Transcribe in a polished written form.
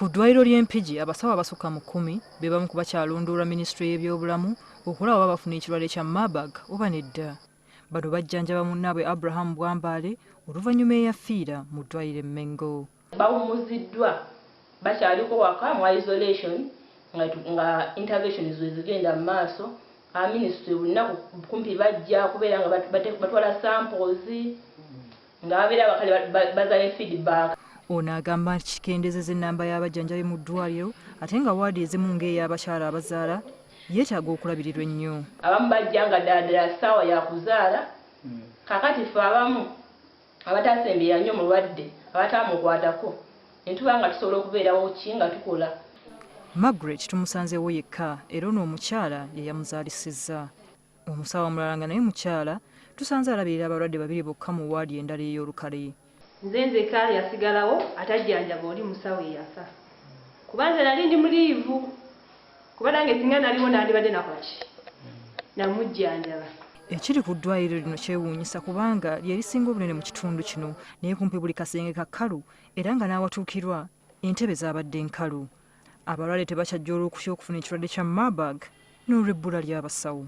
Ku ddwaliro ly'e Mpigi abasawo abasukka mu 10 be bamu ku bakyalondoolwa minisitule y'ebyobulamu okulaba oba bafuna ekirwadde kya Marburg oba nedda. Bano bajjanjaba munnaabwe Abraham Bwambaale oluvannyuma eyafiira mu ddwaliro e Mengo. Bawumuziddwa bakyaliko waka mu isolation nga intervention zigenda mu maaso. Minisitule bunaku kumpi bajja kubeera nga batwala samples nga babeera bakale bazale feedback. Ono agamba nti kikendezeza ennamba y'abajjanjabi mu ddwaliro ate nga waadi ezimu ng'ey'abakyala abazaala yeetaaga okulabirirwa ennyo. Abamu bajja nga ddala ssaawa ya kuzaala kakati ffe abamu abatasembera nnyo mulwadde abatamukwatako ne tuba nga tusobola okubeerawo ki nga tukola. Margaret tumusanzeewo yekka era ono omukyala ye yamuzaalisizza. Omusawo omulala nga naye mukyala tusanze alabirira abalwadde babiri bokka mu waadi endala ey'olukale. Nze nzeka yasigalawo atajjanjaba oli musawo eyafa. Kubanza nali ndi muliivu. Kuba nange singa naliwo nandibadde nakolaki namujjanjaba. Ekiri ku ddwaliro lino kyewuunyisa kubanga lye lisinga obunene mu kitundu kino naye kumpi buli kasenge kakalu era nga n'awatuukirwa entebe zaabadde nkalu. Abalwadde tebakyajja olw'okutya okufuna ekirwadde kya Marburg n'olw'ebbula ly'abasawo.